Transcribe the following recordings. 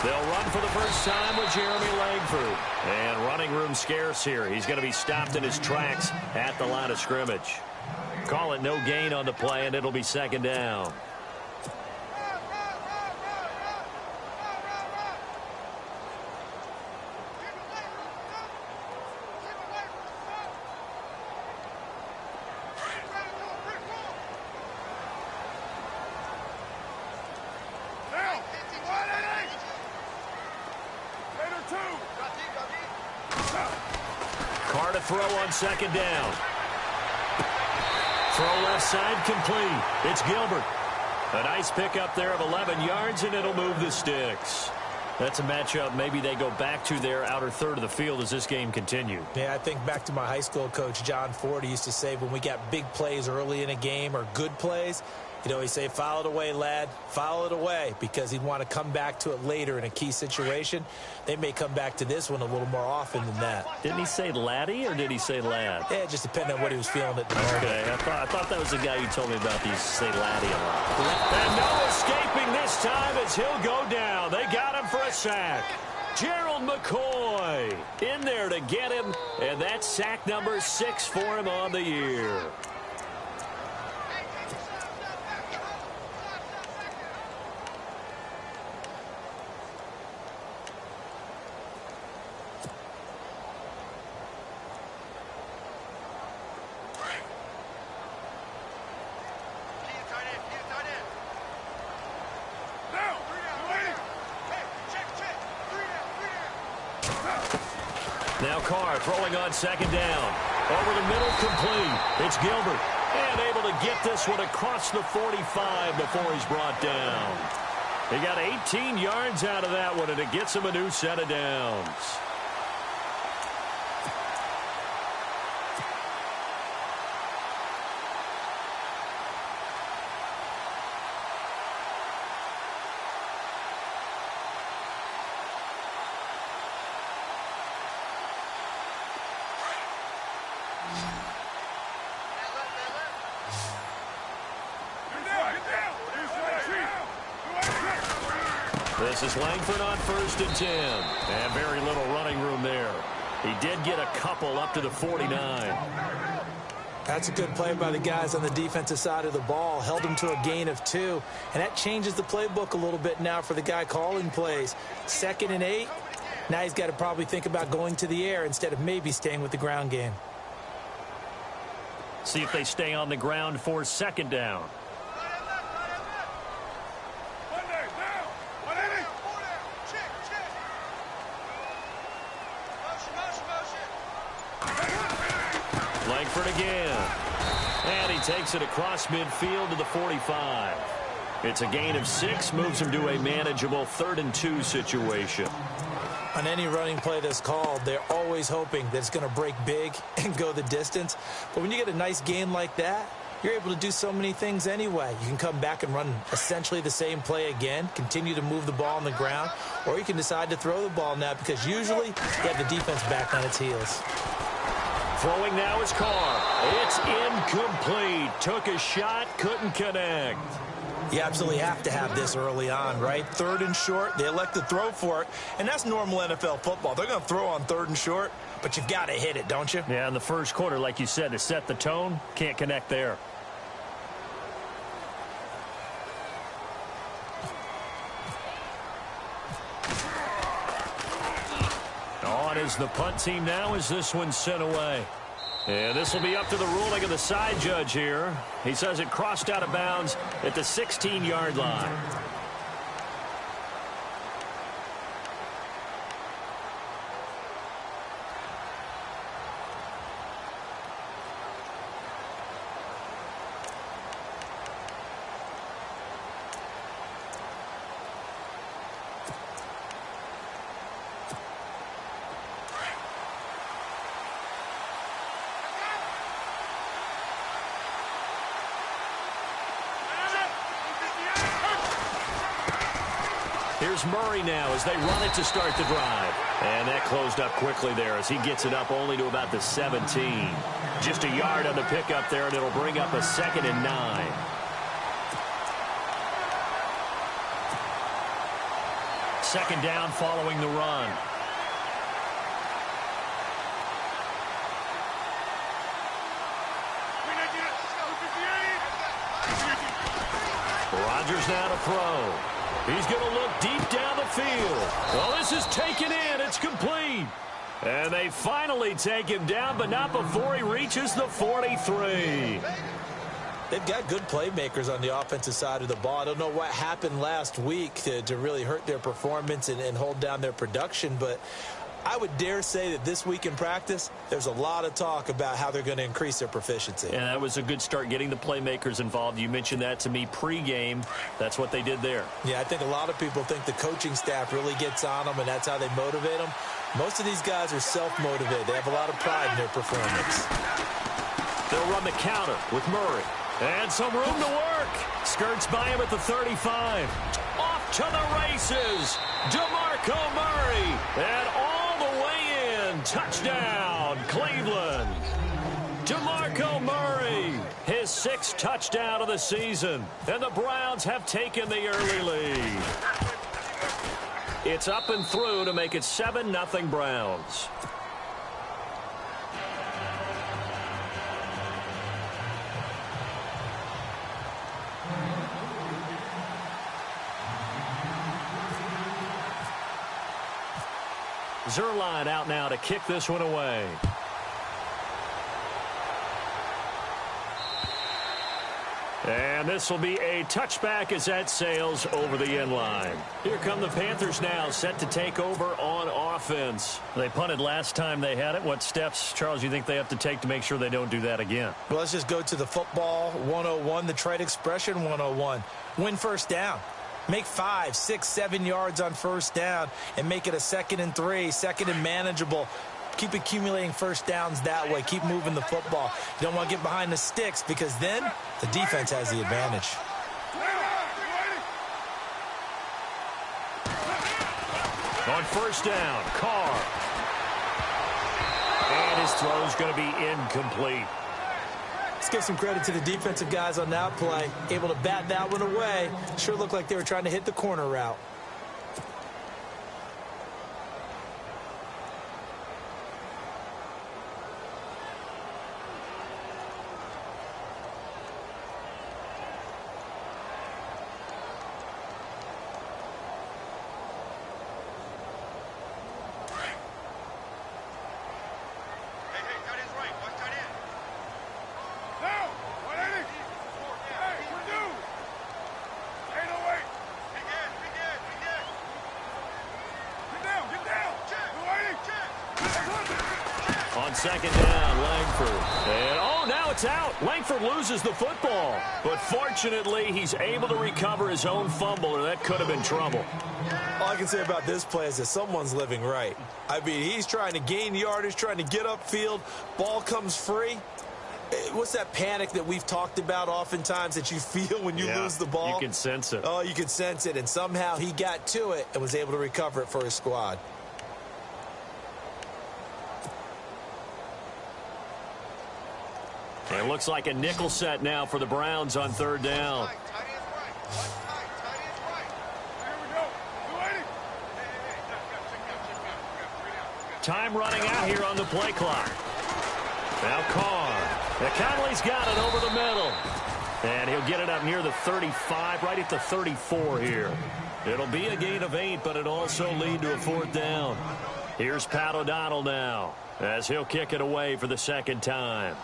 They'll run for the first time with Jeremy Langford. And running room scarce here. He's going to be stopped in his tracks at the line of scrimmage. Call it no gain on the play, and it'll be second down. Throw on second down. Throw left side complete. It's Gilbert. A nice pickup there of 11 yards, and it'll move the sticks. That's a matchup maybe they go back to their outer third of the field as this game continues. Yeah, I think back to my high school coach, John Ford. He used to say when we got big plays early in a game or good plays, he'd always say, foul it away, lad, foul it away, because he'd want to come back to it later in a key situation. They may come back to this one a little more often than that. Didn't he say laddie or did he say lad? Yeah, it just depended on what he was feeling at the moment. Okay, I thought that was the guy you told me about. These say laddie a lot. And no escaping this time as he'll go down. They got him for a sack. Gerald McCoy in there to get him, and that's sack number 6 for him on the year. Now Carr throwing on second down. Over the middle, complete. It's Gilbert. And able to get this one across the 45 before he's brought down. He got 18 yards out of that one, and it gets him a new set of downs. This is Langford on 1st and 10. And very little running room there. He did get a couple up to the 49. That's a good play by the guys on the defensive side of the ball. Held him to a gain of 2. And that changes the playbook a little bit now for the guy calling plays. 2nd and 8. Now he's got to probably think about going to the air instead of maybe staying with the ground game. See if they stay on the ground for second down. Langford again. And he takes it across midfield to the 45. It's a gain of 6, moves him to a manageable 3rd and 2 situation. On any running play that's called, they're always hoping that it's going to break big and go the distance. But when you get a nice gain like that, you're able to do so many things anyway. You can come back and run essentially the same play again, continue to move the ball on the ground, or you can decide to throw the ball now because usually you have the defense back on its heels. Throwing now is Carr. It's incomplete. Took a shot, couldn't connect. You absolutely have to have this early on, right? 3rd and short, they elect to throw for it, and that's normal NFL football. They're going to throw on 3rd and short, but you've got to hit it, don't you? Yeah, in the first quarter, like you said, to set the tone, can't connect there. On is the punt team now as this one's sent away. And this will be up to the ruling of the side judge here. He says it crossed out of bounds at the 16-yard line. Here's Murray now as they run it to start the drive. And that closed up quickly there as he gets it up only to about the 17. Just a yard on the pickup there, and it'll bring up a 2nd and 9. second down following the run. Rodgers now to throw. He's going to look deep down the field. Well, this is taken in. It's complete. And they finally take him down, but not before he reaches the 43. They've got good playmakers on the offensive side of the ball. I don't know what happened last week to really hurt their performance and hold down their production, but I would dare say that this week in practice, there's a lot of talk about how they're going to increase their proficiency. And that was a good start, getting the playmakers involved. You mentioned that to me pregame. That's what they did there. Yeah, I think a lot of people think the coaching staff really gets on them, and that's how they motivate them. Most of these guys are self-motivated. They have a lot of pride in their performance. They'll run the counter with Murray. And some room to work. Skirts by him at the 35. Off to the races. DeMarco Murray. And all the way in. Touchdown, Cleveland. DeMarco Murray. His 6th touchdown of the season. And the Browns have taken the early lead. It's up and through to make it 7-0 Browns. Zerline out now to kick this one away. And this will be a touchback as that sails over the end line. Here come the Panthers now, set to take over on offense. They punted last time they had it. What steps, Charles, you think they have to take to make sure they don't do that again? Well, let's just go to the football 101, the trade expression 101. Win first down. Make 5, 6, 7 yards on first down and make it a 2nd and 3, 2nd and manageable. Keep accumulating first downs that way. Keep moving the football. You don't want to get behind the sticks because then the defense has the advantage. On first down, Carr. And his throw is going to be incomplete. Let's give some credit to the defensive guys on that play. Able to bat that one away. Sure looked like they were trying to hit the corner route. On second down, Langford. And, oh, now it's out. Langford loses the football. But fortunately, he's able to recover his own fumble, or that could have been trouble. All I can say about this play is that someone's living right. I mean, he's trying to gain yardage, trying to get upfield. Ball comes free. What's that panic that we've talked about oftentimes that you feel when you lose the ball? You can sense it. Oh, you can sense it. And somehow he got to it and was able to recover it for his squad. It looks like a nickel set now for the Browns on third down. Time running out here on the play clock. Now Carr. Now Conley's got it over the middle. And he'll get it up near the 35, right at the 34 here. It'll be a gain of 8, but it'll also lead to a 4th down. Here's Pat O'Donnell now as he'll kick it away for the 2nd time.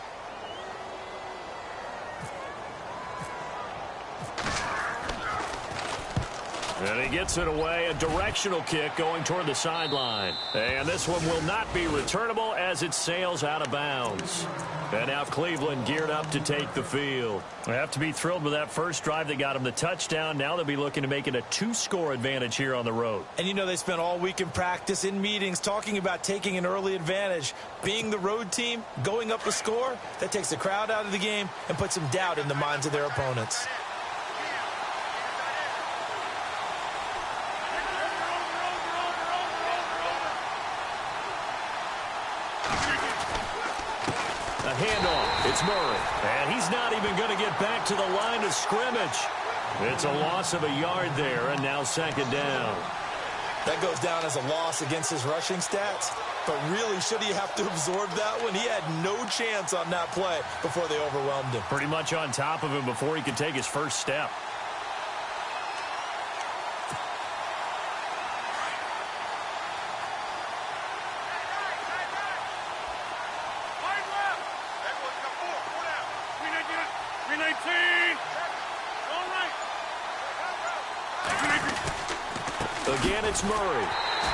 And he gets it away, a directional kick going toward the sideline. And this one will not be returnable as it sails out of bounds. And now Cleveland geared up to take the field. They have to be thrilled with that first drive that got them the touchdown. Now they'll be looking to make it a 2-score advantage here on the road. And you know they spent all week in practice, in meetings, talking about taking an early advantage. Being the road team, going up a score, that takes the crowd out of the game and puts some doubt in the minds of their opponents. Handoff. It's Murray. And he's not even going to get back to the line of scrimmage. It's a loss of a yard there, and now 2nd down. That goes down as a loss against his rushing stats. But really, should he have to absorb that one? He had no chance on that play before they overwhelmed him. Pretty much on top of him before he could take his first step. Again, it's Murray.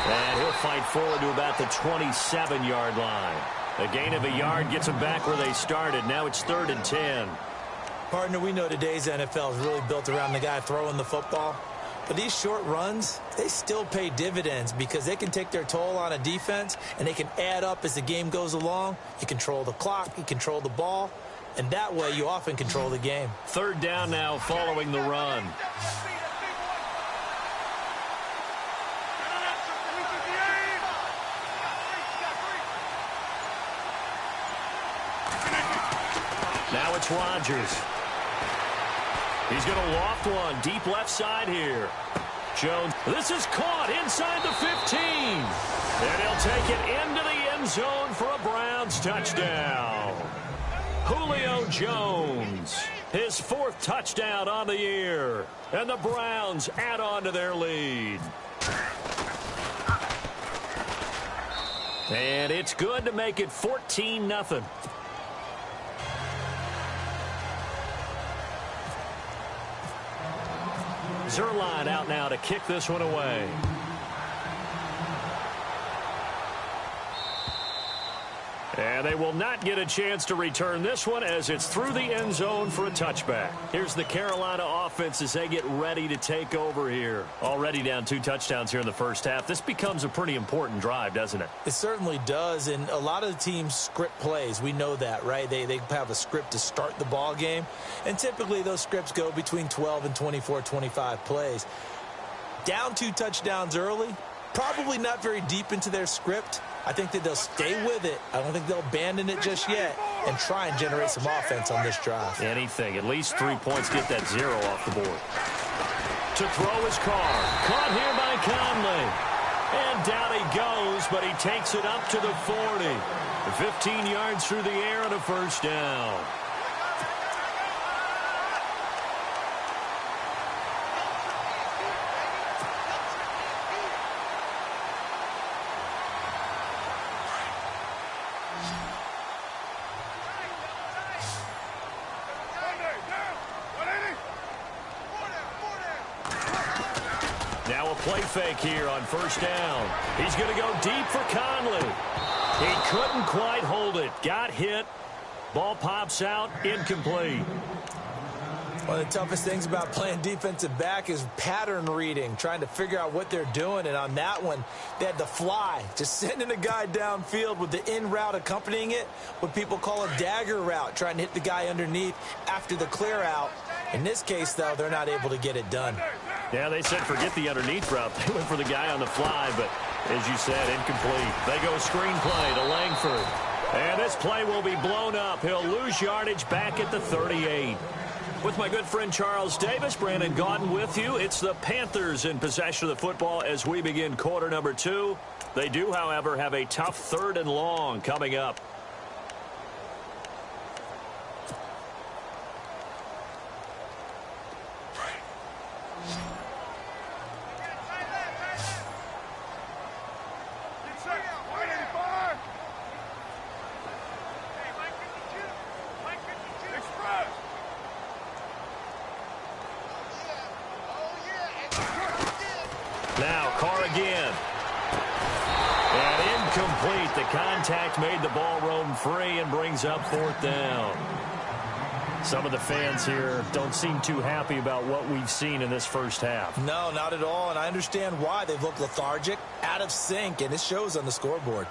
And he'll fight forward to about the 27-yard line. A gain of a yard gets them back where they started. Now it's 3rd and 10. Partner, we know today's NFL is really built around the guy throwing the football. But these short runs, they still pay dividends because they can take their toll on a defense, and they can add up as the game goes along. You control the clock, you control the ball, and that way you often control the game. 3rd down now following the run. Now it's Rodgers. He's going to loft one deep left side here. Jones, this is caught inside the 15. And he'll take it into the end zone for a Browns touchdown. Julio Jones, his 4th touchdown on the year. And the Browns add on to their lead. And it's good to make it 14-0. Zerline out now to kick this one away. And they will not get a chance to return this one as it's through the end zone for a touchback. Here's the Carolina offense as they get ready to take over here. Already down 2 touchdowns here in the first half. This becomes a pretty important drive, doesn't it? It certainly does, and a lot of the teams script plays. We know that, right? They have a script to start the ball game, and typically those scripts go between 12 and 24, 25 plays. Down 2 touchdowns early, probably not very deep into their script. I think that they'll stay with it. I don't think they'll abandon it just yet and try and generate some offense on this drive. Anything. At least 3 points, get that 0 off the board. To throw his car. Caught here by Conley. And down he goes, but he takes it up to the 40. 15 yards through the air and a first down. Now a play fake here on first down. He's going to go deep for Conley. He couldn't quite hold it. Got hit. Ball pops out. Incomplete. One of the toughest things about playing defensive back is pattern reading, trying to figure out what they're doing. And on that one, they had the fly, just sending a guy downfield with the in route accompanying it, what people call a dagger route, trying to hit the guy underneath after the clear out. In this case, though, they're not able to get it done. Yeah, they said forget the underneath route. They went for the guy on the fly, but as you said, incomplete. They go screenplay to Langford. And this play will be blown up. He'll lose yardage back at the 38. With my good friend Charles Davis, Brandon Gaudin with you. It's the Panthers in possession of the football as we begin quarter number 2. They do, however, have a tough 3rd and long coming up. Now, Carr again. And incomplete. The contact made the ball roam free and brings up 4th down. Some of the fans here don't seem too happy about what we've seen in this first half. No, not at all, and I understand why. They've looked lethargic, out of sync, and it shows on the scoreboard.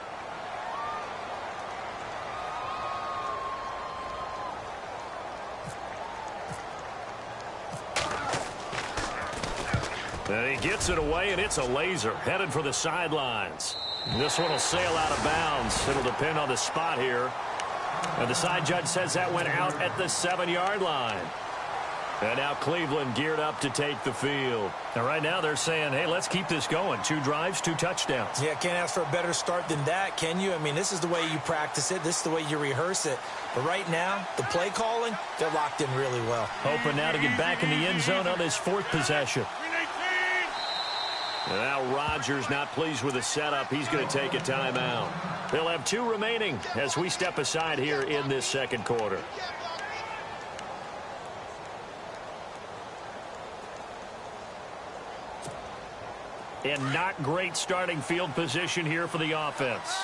And he gets it away, and it's a laser headed for the sidelines. This one will sail out of bounds. It'll depend on the spot here. And the side judge says that went out at the 7-yard line. And now Cleveland geared up to take the field. And right now they're saying, hey, let's keep this going. 2 drives, 2 touchdowns. Yeah, can't ask for a better start than that, can you? I mean, this is the way you practice it. This is the way you rehearse it. But right now, the play calling, they're locked in really well. Hoping now to get back in the end zone on this 4th possession. And now Rodgers not pleased with the setup. He's going to take a timeout. They'll have 2 remaining as we step aside here in this second quarter. And not great starting field position here for the offense.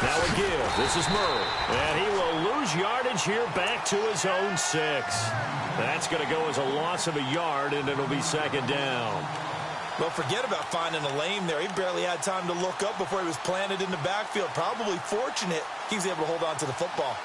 Now a give. This is Murray. And he will lose yardage here back to his own 6. That's going to go as a loss of a yard, and it'll be 2nd down. Well, forget about finding a lane there. He barely had time to look up before he was planted in the backfield. Probably fortunate he was able to hold on to the football.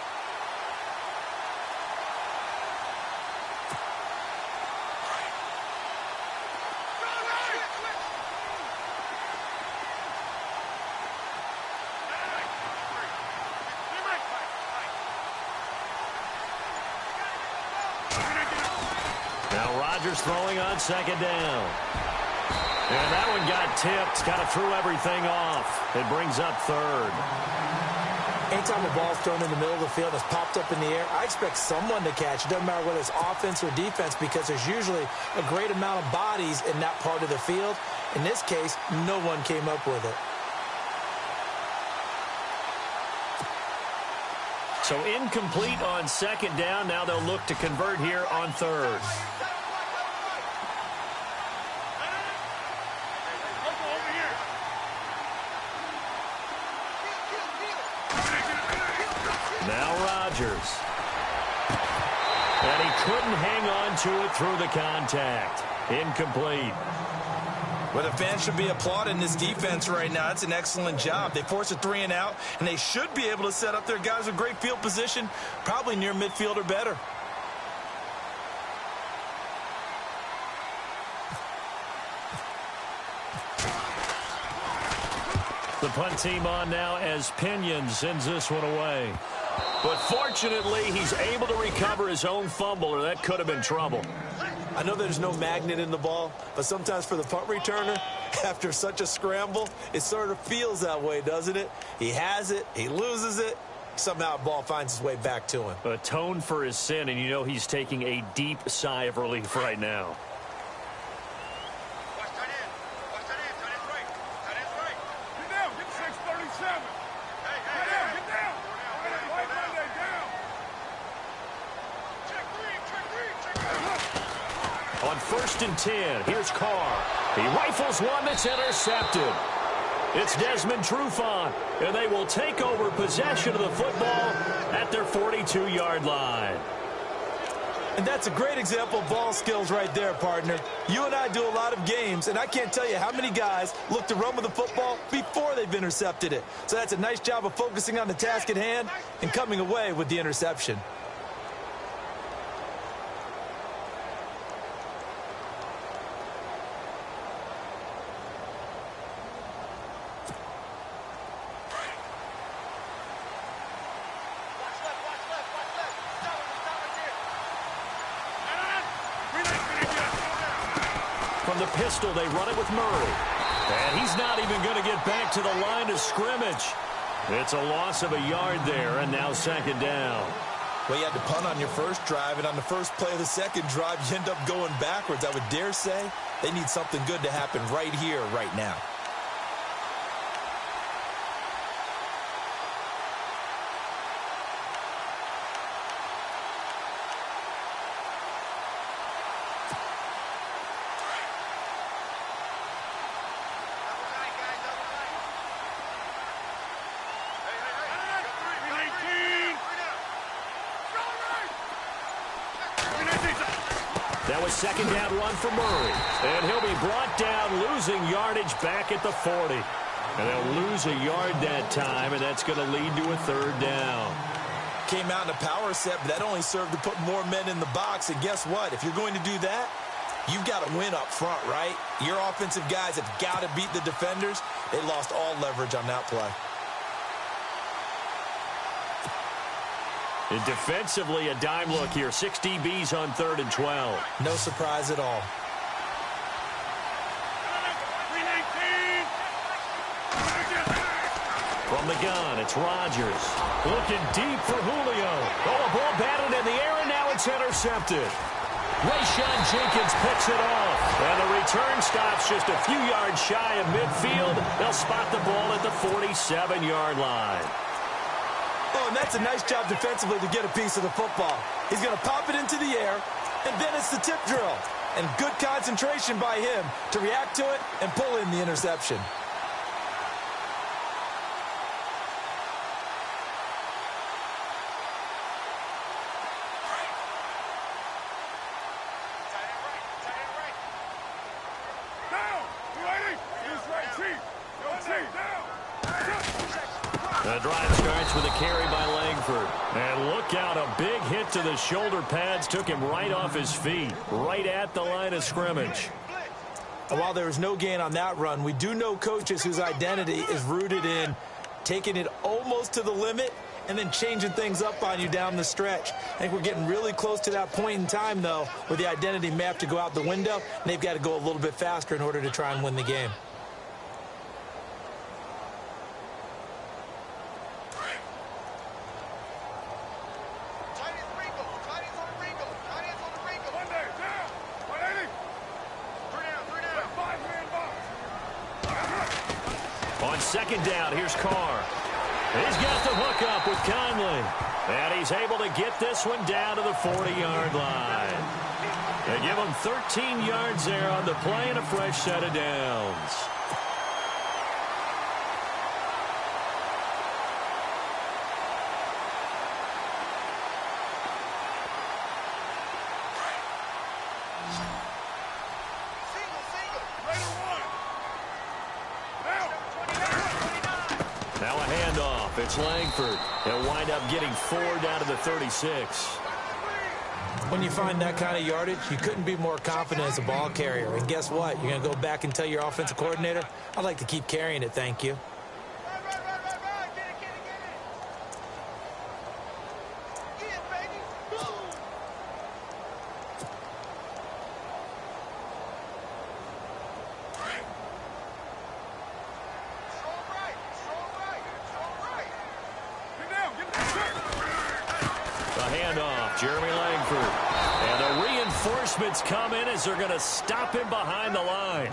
Now Rodgers throwing on 2nd down. And that one got tipped, kind of threw everything off. It brings up 3rd. Anytime a ball's thrown in the middle of the field, it's popped up in the air, I expect someone to catch. It doesn't matter whether it's offense or defense, because there's usually a great amount of bodies in that part of the field. In this case, no one came up with it. So incomplete on 2nd down. Now they'll look to convert here on 3rd. Now Rodgers. And he couldn't hang on to it through the contact. Incomplete. Well, the fans should be applauding this defense right now. It's an excellent job. They force a 3 and out, and they should be able to set up their guys with great field position, probably near midfield or better. The punt team on now as Pinion sends this one away. But fortunately, he's able to recover his own fumble, or that could have been trouble. I know there's no magnet in the ball, but sometimes for the punt returner, after such a scramble, it sort of feels that way, doesn't it? He has it, he loses it, somehow the ball finds its way back to him. Atone for his sin, and you know he's taking a deep sigh of relief right now. On 1st and 10, here's Carr. He rifles one that's intercepted. It's Desmond Trufant, and they will take over possession of the football at their 42-yard line. And that's a great example of ball skills right there, partner. You and I do a lot of games, and I can't tell you how many guys look to run with the football before they've intercepted it. So that's a nice job of focusing on the task at hand and coming away with the interception. From the pistol, they run it with Murray. And he's not even going to get back to the line of scrimmage. It's a loss of a yard there, and now 2nd down. Well, you had to punt on your first drive, and on the first play of the second drive, you end up going backwards. I would dare say they need something good to happen right here, right now. That was 2nd down run for Murray. And he'll be brought down, losing yardage back at the 40. And they'll lose a yard that time, and that's going to lead to a 3rd down. Came out in a power set, but that only served to put more men in the box. And guess what? If you're going to do that, You've got to win up front, right? Your offensive guys have got to beat the defenders. They lost all leverage on that play. And defensively, a dime look here. 6 DBs on 3rd and 12. No surprise at all. From the gun, it's Rodgers. Looking deep for Julio. Oh, a ball batted in the air, and now it's intercepted. Rayshon Jenkins picks it off. And the return stops just a few yards shy of midfield. They'll spot the ball at the 47-yard line. Oh, and that's a nice job defensively to get a piece of the football. He's going to pop it into the air, and then it's the tip drill. And good concentration by him to react to it and pull in the interception. The drive starts with a carry by Langford. And look out, a big hit to the shoulder pads took him right off his feet, right at the line of scrimmage. And while there was no gain on that run, we do know coaches whose identity is rooted in taking it almost to the limit and then changing things up on you down the stretch. I think we're getting really close to that point in time, though, where the identity map to go out the window, and they've got to go a little bit faster in order to try and win the game. On 2nd down, here's Carr. He's got the hook up with Conley. And he's able to get this one down to the 40-yard line. They give him 13 yards there on the play and a fresh set of downs. Now a handoff. It's Langford. He'll wind up getting 4 down to the 36. When you find that kind of yardage, you couldn't be more confident as a ball carrier. And guess what? You're going to go back and tell your offensive coordinator, I'd like to keep carrying it, thank you. Jeremy Langford. And the reinforcements come in as they're going to stop him behind the line.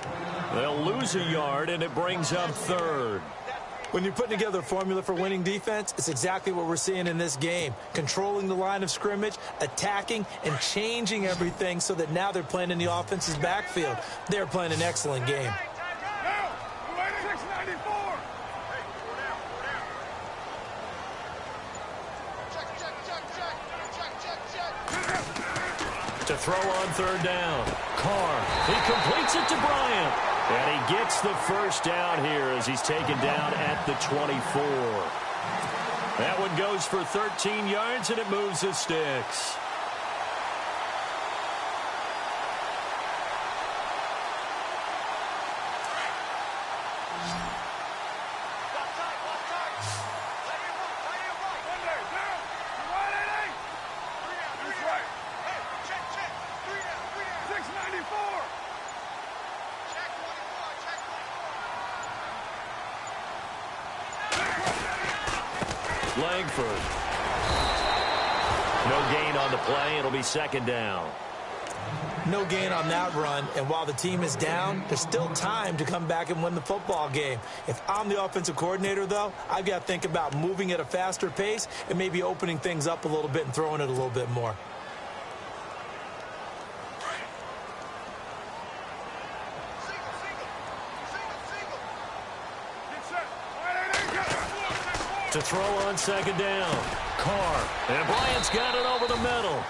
They'll lose a yard, and it brings up 3rd. When you're putting together a formula for winning defense, it's exactly what we're seeing in this game. Controlling the line of scrimmage, attacking, and changing everything so that now they're playing in the offense's backfield. They're playing an excellent game. To throw on 3rd down. Carr, he completes it to Bryant. And he gets the first down here as he's taken down at the 24. That one goes for 13 yards, and it moves the sticks. Langford. No gain on the play. It'll be 2nd down. No gain on that run, and while the team is down, there's still time to come back and win the football game. If I'm the offensive coordinator, though, I've got to think about moving at a faster pace and maybe opening things up a little bit and throwing it a little bit more. To throw on 2nd down. Carr. And Bryant's got it over the middle.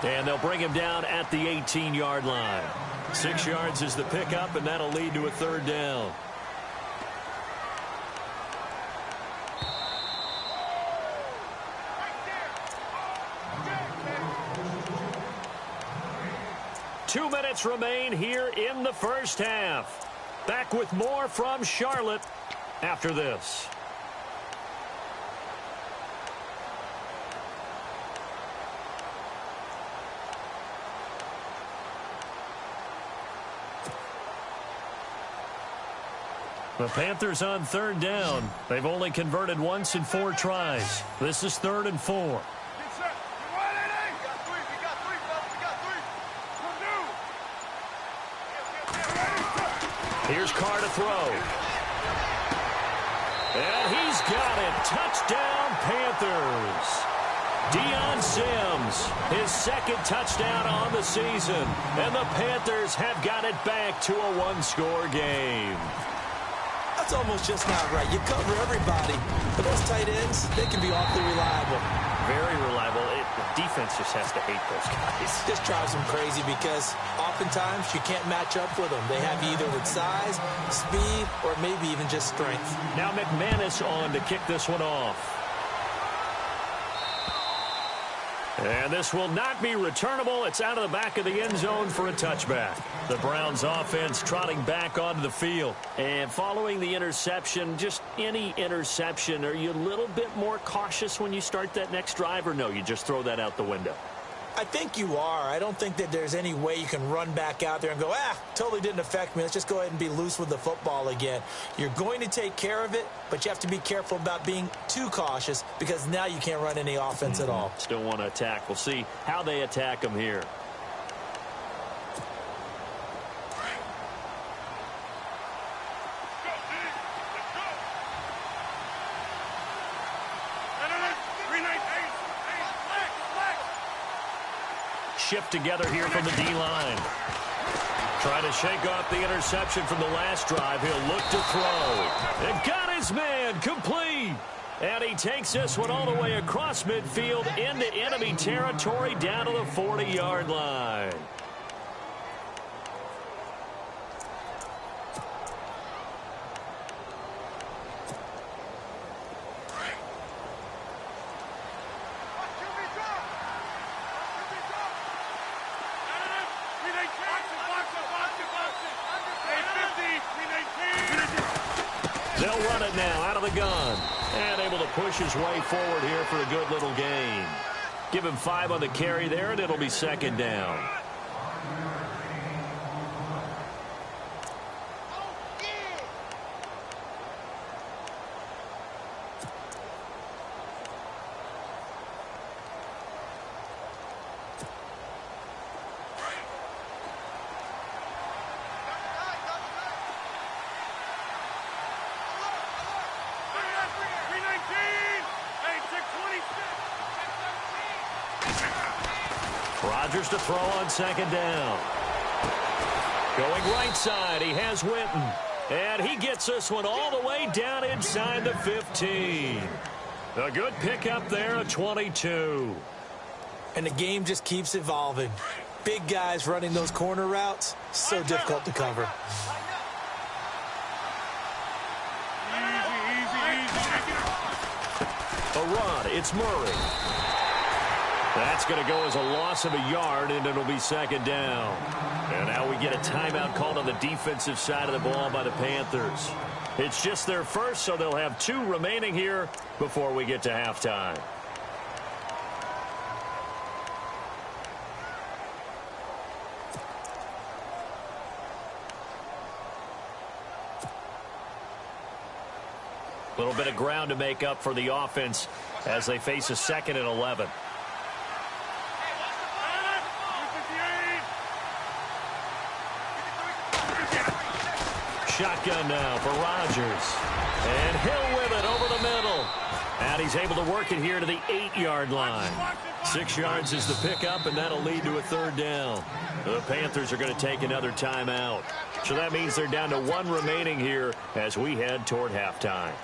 And they'll bring him down at the 18-yard line. 6 yards is the pickup, and that'll lead to a 3rd down. minutes remain here in the first half. Back with more from Charlotte after this. The Panthers on third down. They've only converted once in 4 tries. This is 3rd and 4. Here's Carr to throw. And he's got it. Touchdown, Panthers. Deion Sims, his 2nd touchdown on the season. And the Panthers have got it back to a 1-score game. That's almost just not right. You cover everybody. But those tight ends, they can be awfully reliable. Very reliable. The defense just has to hate those guys. This drives them crazy because oftentimes you can't match up with them. They have you either with size, speed, or maybe even just strength. Now McManus on to kick this one off. And this will not be returnable. It's out of the back of the end zone for a touchback. The Browns offense trotting back onto the field. And following the interception, just any interception, are you a little bit more cautious when you start that next drive, or no, you just throw that out the window? I think you are. I don't think that there's any way you can run back out there and go, totally didn't affect me. Let's just go ahead and be loose with the football again. You're going to take care of it, but you have to be careful about being too cautious because now you can't run any offense at all. Still want to attack. We'll see how they attack them here. Shift together here from the D-line. Trying to shake off the interception from the last drive. He'll look to throw. And got his man complete. And he takes this one all the way across midfield into enemy territory down to the 40-yard line. They'll run it now out of the gun. And able to push his way forward here for a good little gain. Give him 5 on the carry there, and it'll be 2nd down. Rodgers to throw on 2nd down. Going right side, he has Winton. And he gets this one all the way down inside the 15. A good pickup there, a 22. And the game just keeps evolving. Big guys running those corner routes, so difficult to cover. A run, it's Murray. That's going to go as a loss of a yard, and it'll be 2nd down. And now we get a timeout called on the defensive side of the ball by the Panthers. It's just their first, so they'll have 2 remaining here before we get to halftime. A little bit of ground to make up for the offense as they face a 2nd and 11. Shotgun now for Rodgers. And Hill with it over the middle. And he's able to work it here to the 8-yard line. 6 yards is the pickup, and that'll lead to a 3rd down. The Panthers are going to take another timeout. So that means they're down to 1 remaining here as we head toward halftime.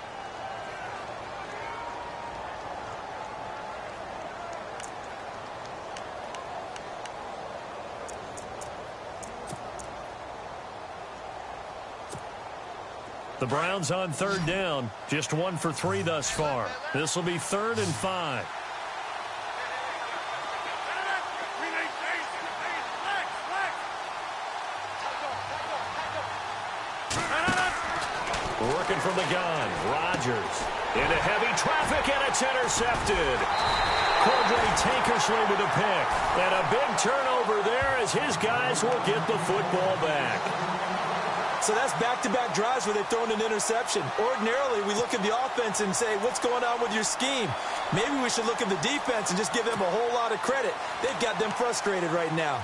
The Browns on 3rd down, just 1 for 3 thus far. This will be 3rd and 5. Working from the gun. Rodgers into heavy traffic, and it's intercepted. Cordray Tankersley with a pick. And a big turnover there as his guys will get the football back. So that's back-to-back drives where they've thrown an interception. Ordinarily, we look at the offense and say, what's going on with your scheme? Maybe we should look at the defense and just give them a whole lot of credit. They've got them frustrated right now.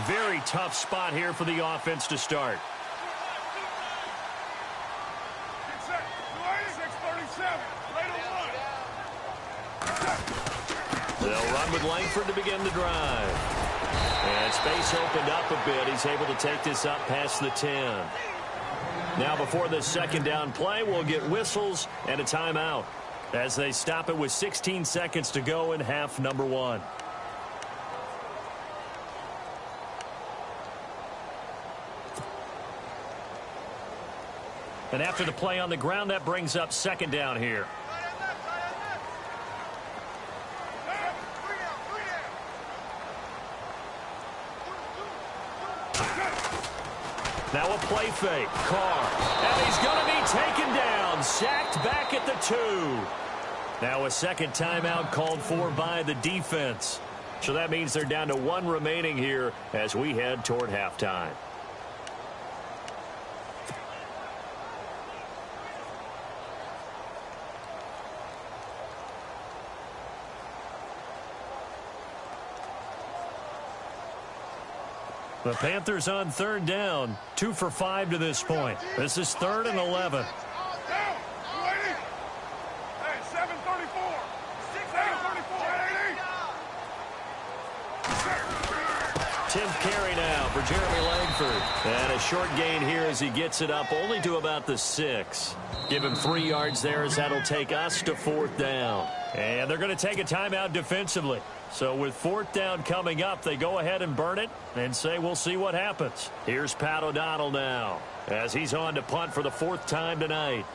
Very tough spot here for the offense to start. They'll run with Langford to begin the drive. And space opened up a bit. He's able to take this up past the 10. Now before this second down play, we'll get whistles and a timeout as they stop it with 16 seconds to go in half number 1. And after the play on the ground, that brings up second down here. Now a play fake. Carr. And he's going to be taken down. Sacked back at the 2. Now a second timeout called for by the defense. So that means they're down to 1 remaining here as we head toward halftime. The Panthers on third down, 2 for 5 to this point. This is 3rd and 11. Tenth carry now for Jeremy Langford. And a short gain here as he gets it up only to about the 6. Give him 3 yards there as that'll take us to 4th down. And they're going to take a timeout defensively. So with 4th down coming up, they go ahead and burn it and say we'll see what happens. Here's Pat O'Donnell now as he's on to punt for the 4th time tonight.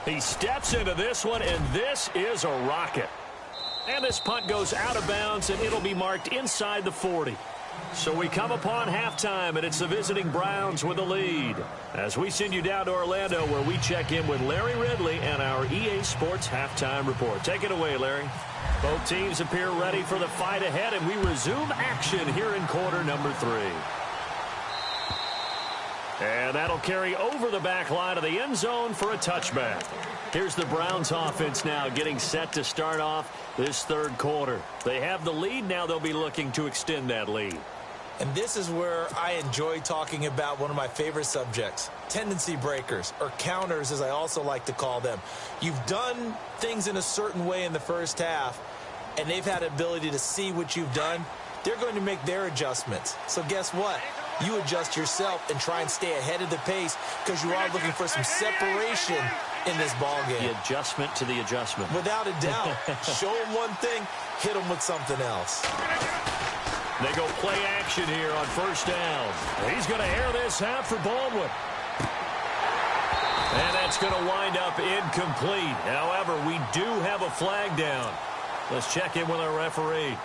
He steps into this one, and this is a rocket. And this punt goes out of bounds, and it'll be marked inside the 40. So we come upon halftime, and it's the visiting Browns with the lead. As we send you down to Orlando, where we check in with Larry Ridley and our EA Sports Halftime Report. Take it away, Larry. Both teams appear ready for the fight ahead, and we resume action here in quarter number 3. And that'll carry over the back line of the end zone for a touchback. Here's the Browns offense now getting set to start off this 3rd quarter. They have the lead. Now they'll be looking to extend that lead. And this is where I enjoy talking about one of my favorite subjects, tendency breakers, or counters as I also like to call them. You've done things in a certain way in the first half, and they've had the ability to see what you've done. They're going to make their adjustments. So guess what? You adjust yourself and try and stay ahead of the pace because you are looking for some separation in this ball game. The adjustment to the adjustment. Without a doubt. Show them one thing, hit them with something else. They go play action here on 1st down. He's going to air this out for Baldwin. And that's going to wind up incomplete. However, we do have a flag down. Let's check in with our referee.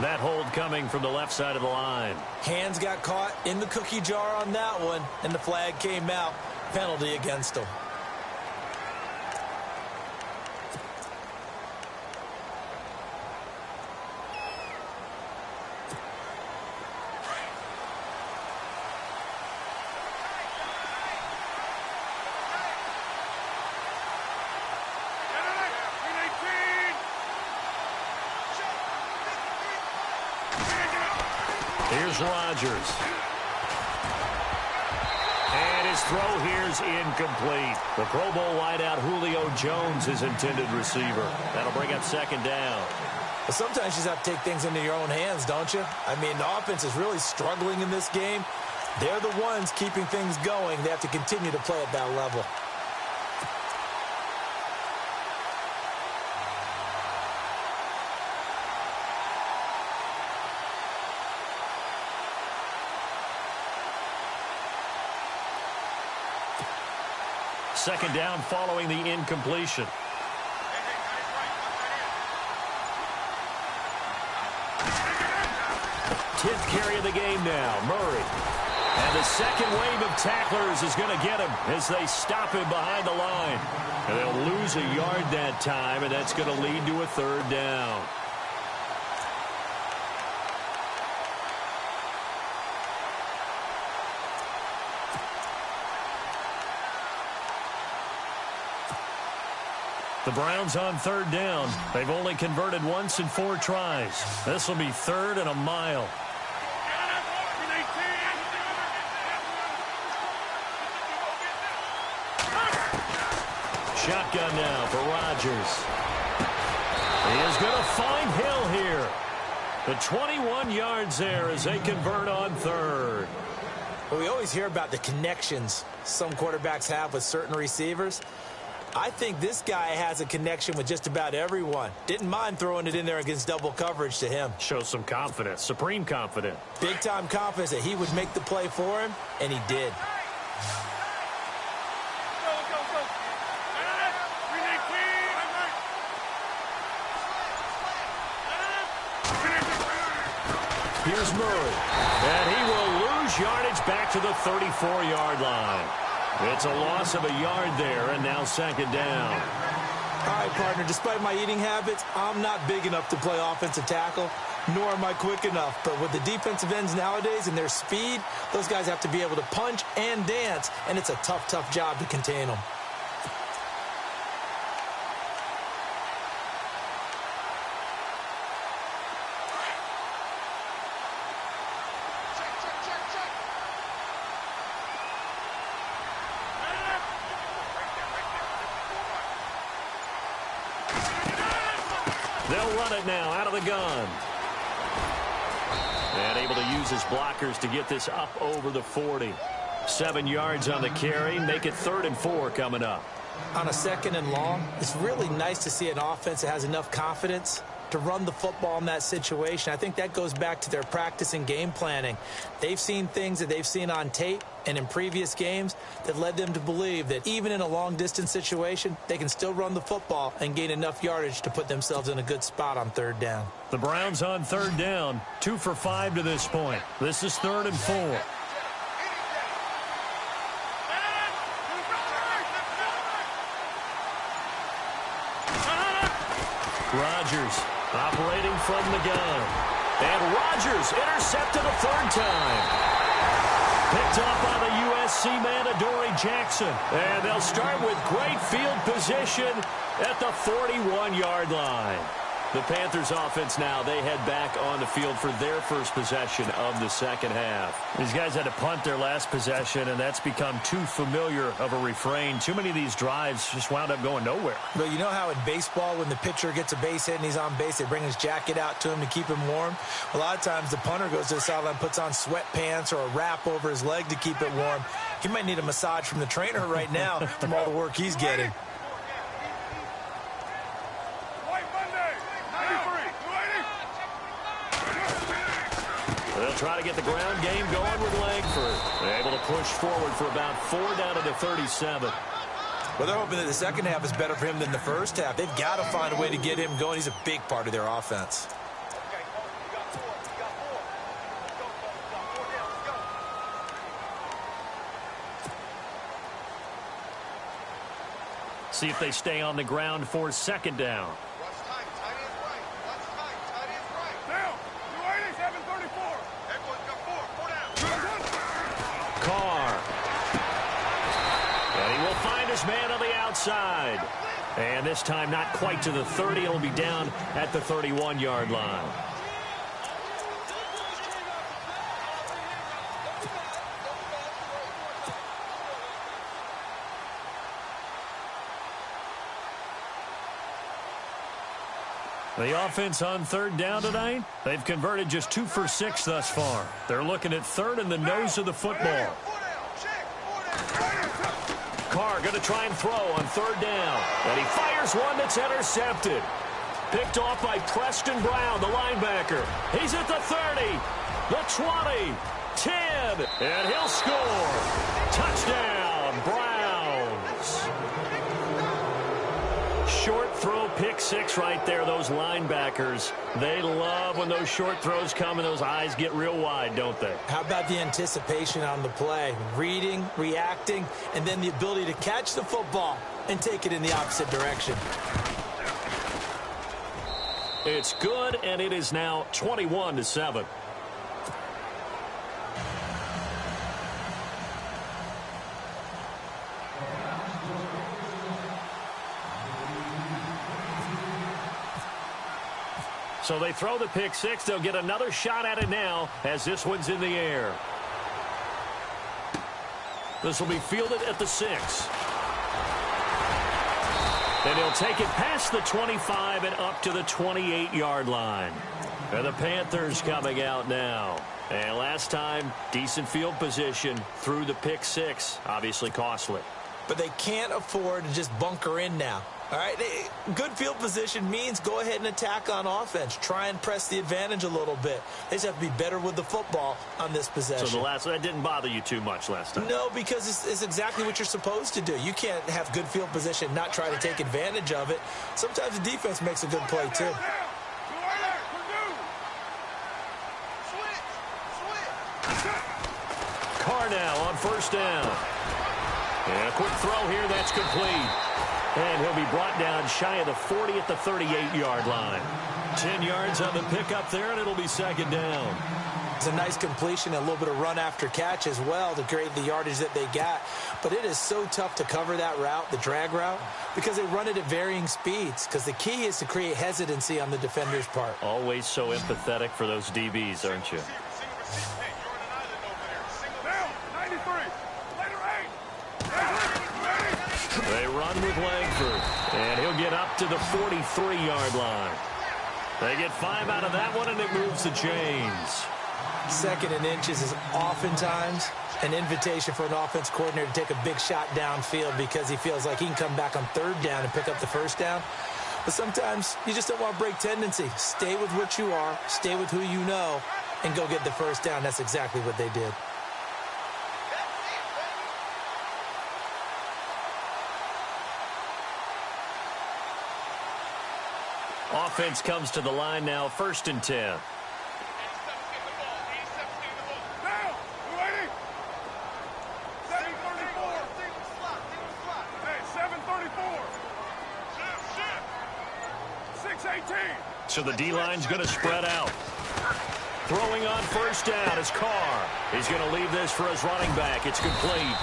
That hold coming from the left side of the line. Hands got caught in the cookie jar on that one, and the flag came out. Penalty against him. Here's Rodgers. And his throw here's incomplete. The Pro Bowl wideout Julio Jones, his intended receiver. That'll bring up 2nd down. But sometimes you just have to take things into your own hands, don't you? I mean, the offense is really struggling in this game. They're the ones keeping things going. They have to continue to play at that level. Second down following the incompletion. 10th carry of the game now, Murray. And the second wave of tacklers is going to get him as they stop him behind the line. And they'll lose a yard that time, and that's going to lead to a third down. The Browns on third down. They've only converted once in 4 tries. This will be third and a mile. Shotgun now for Rodgers. He is going to find Hill here. The 21 yards there as they convert on third. Well, we always hear about the connections some quarterbacks have with certain receivers. I think this guy has a connection with just about everyone. Didn't mind throwing it in there against double coverage to him. Shows some confidence, supreme confidence. Big-time confidence that he would make the play for him, and he did. Here's Murray, and he will lose yardage back to the 34-yard line. It's a loss of a yard there, and now second down. All right, partner, despite my eating habits, I'm not big enough to play offensive tackle, nor am I quick enough. But with the defensive ends nowadays and their speed, those guys have to be able to punch and dance, and it's a tough, tough job to contain them. They'll run it now out of the gun. And able to use his blockers to get this up over the 40. 7 yards on the carry. Make it 3rd and 4 coming up. On a 2nd and long, it's really nice to see an offense that has enough confidence to run the football in that situation. I think that goes back to their practice and game planning. They've seen things that they've seen on tape and in previous games that led them to believe that even in a long-distance situation, they can still run the football and gain enough yardage to put themselves in a good spot on 3rd down. The Browns on 3rd down, 2 for 5 to this point. This is 3rd and 4. Rodgers operating from the gun. And Rodgers intercepted a 3rd time. Picked up by the USC man, Adoree Jackson. And they'll start with great field position at the 41-yard line. The Panthers offense now, they head back on the field for their first possession of the second half. These guys had to punt their last possession, and that's become too familiar of a refrain. Too many of these drives just wound up going nowhere. But you know how in baseball, when the pitcher gets a base hit and he's on base, they bring his jacket out to him to keep him warm? A lot of times the punter goes to the sideline, puts on sweatpants or a wrap over his leg to keep it warm. He might need a massage from the trainer right now from all the work he's getting. They'll try to get the ground game going with Langford. They're able to push forward for about 4 down to the 37. Well, they're hoping that the second half is better for him than the first half. They've got to find a way to get him going. He's a big part of their offense. See if they stay on the ground for second down. Man on the outside. And this time not quite to the 30. He'll be down at the 31-yard line. The offense on third down tonight, they've converted just 2 for 6 thus far. They're looking at third in the nose of the football. Carr going to try and throw on third down. And he fires one that's intercepted. Picked off by Preston Brown, the linebacker. He's at the 30, the 20, 10, and he'll score. Touchdown, Browns. Short throw, pick six right there, those linebackers. They love when those short throws come and those eyes get real wide, don't they? How about the anticipation on the play? Reading, reacting, and then the ability to catch the football and take it in the opposite direction. It's good, and it is now 21-7. So they throw the pick six. They'll get another shot at it now as this one's in the air. This will be fielded at the 6. And he'll take it past the 25 and up to the 28-yard line. And the Panthers coming out now. And last time, decent field position through the pick six. Obviously costly. But they can't afford to just bunker in now. All right, good field position means go ahead and attack on offense. Try and press the advantage a little bit. They just have to be better with the football on this possession. So that didn't bother you too much last time? No, because it's exactly what you're supposed to do. You can't have good field position, not try to take advantage of it. Sometimes the defense makes a good play, too. Carr now on first down. And a quick throw here, that's complete. And he'll be brought down shy of the 40 at the 38-yard line. 10 yards on the pickup there, and it'll be second down. It's a nice completion, a little bit of run after catch as well to create the yardage that they got. But it is so tough to cover that route, the drag route, because they run it at varying speeds. Because the key is to create hesitancy on the defender's part. Always so empathetic for those DBs, aren't you? They run with Langford, and he'll get up to the 43-yard line. They get 5 out of that one, and it moves the chains. Second and inches is oftentimes an invitation for an offense coordinator to take a big shot downfield because he feels like he can come back on third down and pick up the first down. But sometimes you just don't want to break tendency. Stay with what you are, stay with who you know, and go get the first down. That's exactly what they did. Offense comes to the line now, 1st and 10. So the D-line's going to spread out. Throwing on first down is Carr. He's going to leave this for his running back. It's complete.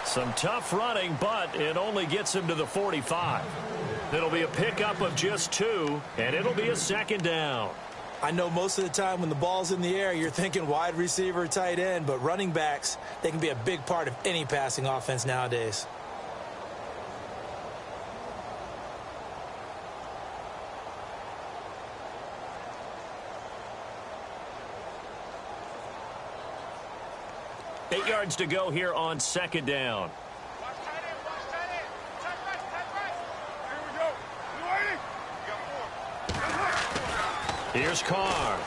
Some tough running, but it only gets him to the 45. It'll be a pickup of just 2, and it'll be a second down. I know most of the time when the ball's in the air, you're thinking wide receiver, tight end, but running backs, they can be a big part of any passing offense nowadays. Eight yards to go here on second down. Here's Carr.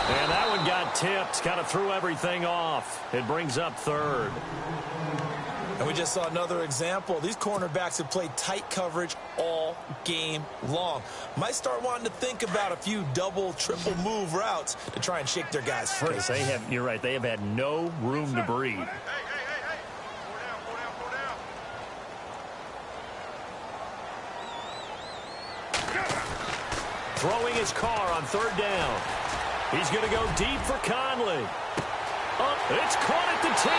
And that one got tipped. Kind of threw everything off. It brings up third. And we just saw another example. These cornerbacks have played tight coverage all game long. Might start wanting to think about a few double, triple move routes to try and shake their guys free. You're right. They have had no room to breathe. Throwing his Carr on third down. He's going to go deep for Conley. It's caught at the 10.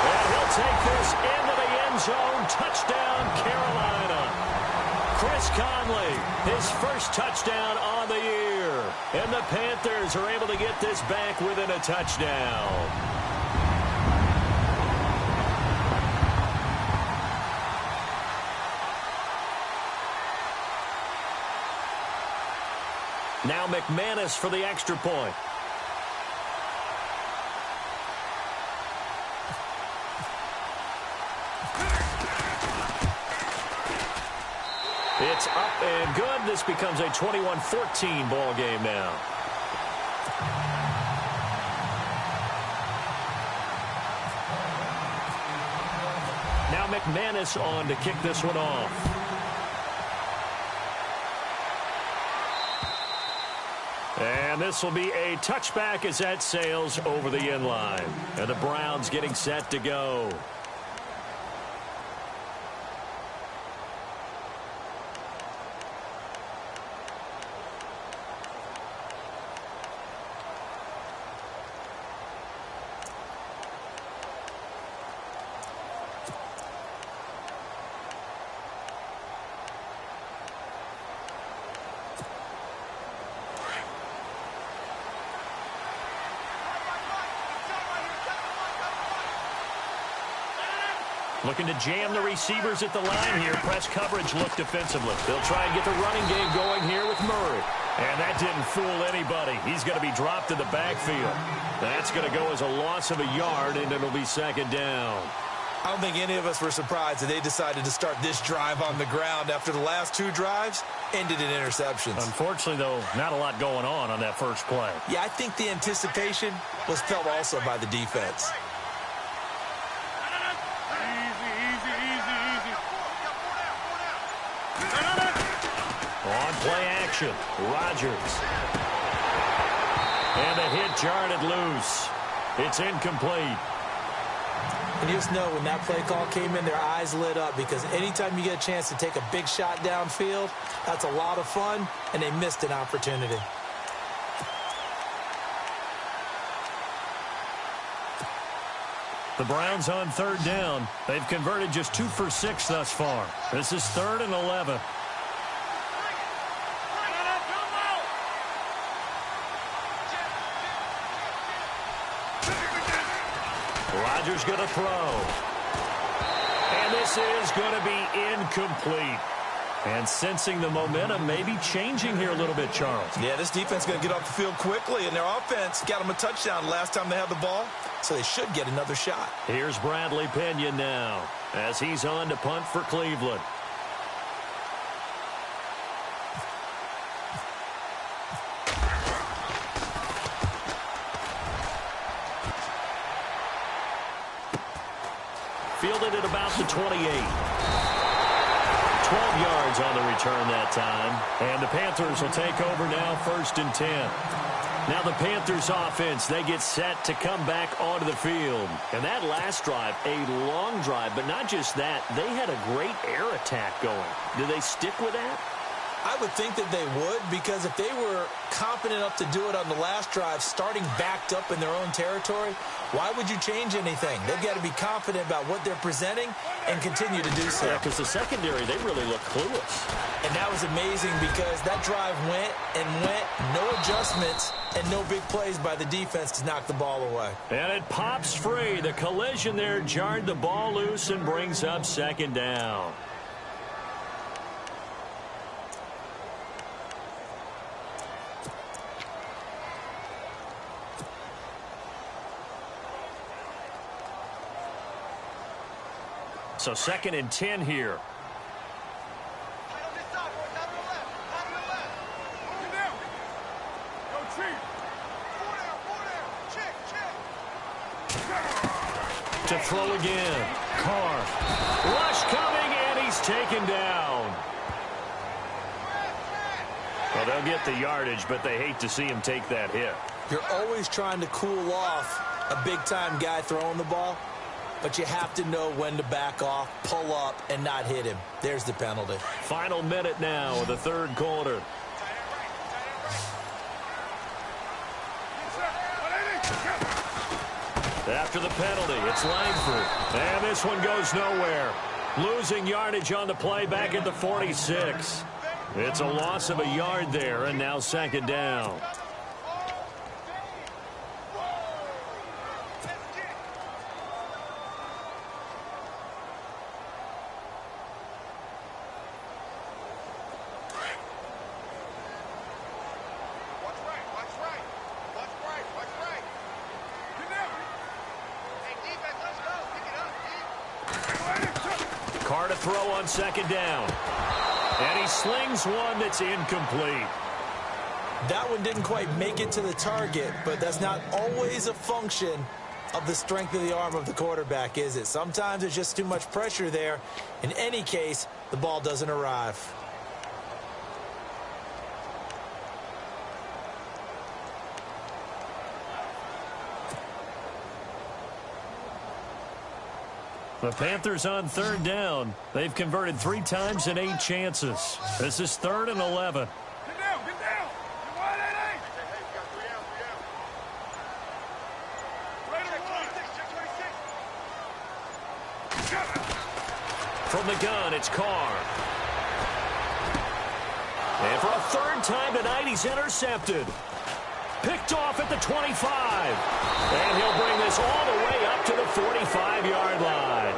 And he'll take this into the end zone. Touchdown, Carolina. Chris Conley, his first touchdown on the year. And the Panthers are able to get this back within a touchdown. McManus for the extra point. It's up and good. This becomes a 21-14 ball game now. Now McManus on to kick this one off. And this will be a touchback as that sails over the end line. And the Browns getting set to go. Looking to jam the receivers at the line here. Press coverage look defensively. They'll try and get the running game going here with Murray. And that didn't fool anybody. He's going to be dropped in the backfield. That's going to go as a loss of a yard, and it'll be second down. I don't think any of us were surprised that they decided to start this drive on the ground after the last two drives ended in interceptions. Unfortunately, though, not a lot going on that first play. Yeah, I think the anticipation was felt also by the defense. On play action, Rodgers. And the hit jarred loose. It's incomplete. And you just know when that play call came in, their eyes lit up because anytime you get a chance to take a big shot downfield, that's a lot of fun, and they missed an opportunity. The Browns on third down. They've converted just 2 for 6 thus far. This is 3rd and 11. Rodgers going to throw. And this is going to be incomplete. And sensing the momentum, maybe changing here a little bit, Charles. Yeah, this defense is going to get off the field quickly, and their offense got them a touchdown last time they had the ball, so they should get another shot. Here's Bradley Pinion now as he's on to punt for Cleveland. Fielded at about the 28. 12 yards on the return that time. And the Panthers will take over now, 1st and 10. Now the Panthers offense, they get set to come back onto the field. And that last drive, a long drive, but not just that, they had a great air attack going. Do they stick with that? I would think that they would, because if they were confident enough to do it on the last drive, starting backed up in their own territory, why would you change anything? They've got to be confident about what they're presenting and continue to do so. Yeah, because the secondary, they really look clueless. And that was amazing because that drive went and went, no adjustments, and no big plays by the defense to knock the ball away. And it pops free. The collision there jarred the ball loose and brings up 2nd down. So 2nd and 10 here. To throw again. Carr. Rush coming, and he's taken down. Well, they'll get the yardage, but they hate to see him take that hit. You're always trying to cool off a big-time guy throwing the ball, but you have to know when to back off, pull up, and not hit him. There's the penalty. Final minute now of the 3rd quarter. After the penalty, it's Langford. And this one goes nowhere. Losing yardage on the play back at the 46. It's a loss of a yard there, and now 2nd down. throw on second down. And he slings one that's incomplete. That one didn't quite make it to the target, but that's not always a function of the strength of the arm of the quarterback, is it? Sometimes there's just too much pressure there. In any case, the ball doesn't arrive. The Panthers on third down. They've converted 3 times in 8 chances. This is 3rd and 11. Get down, get down. Get wide, hey, hey, got 3 out, 3 out. From the gun, it's Carr. And for a 3rd time tonight, he's intercepted. Picked off at the 25. And he'll bring this all the way up to the 45-yard line.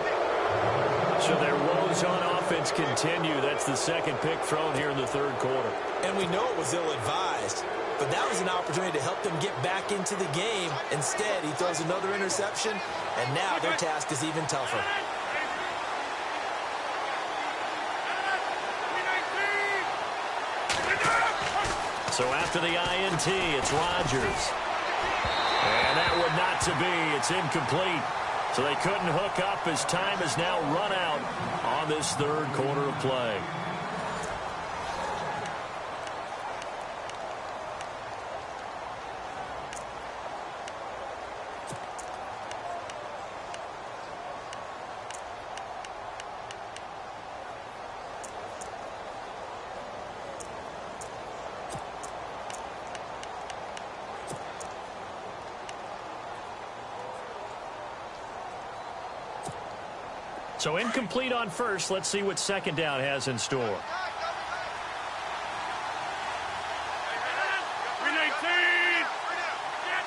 So their woes on offense continue. That's the 2nd pick thrown here in the 3rd quarter. And we know it was ill-advised, but that was an opportunity to help them get back into the game. Instead, he throws another interception, and now their task is even tougher. So after the INT, it's Rodgers. And that would not to be. It's incomplete. So they couldn't hook up as time has now run out on this 3rd quarter of play. So incomplete on first. Let's see what second down has in store. 319. Get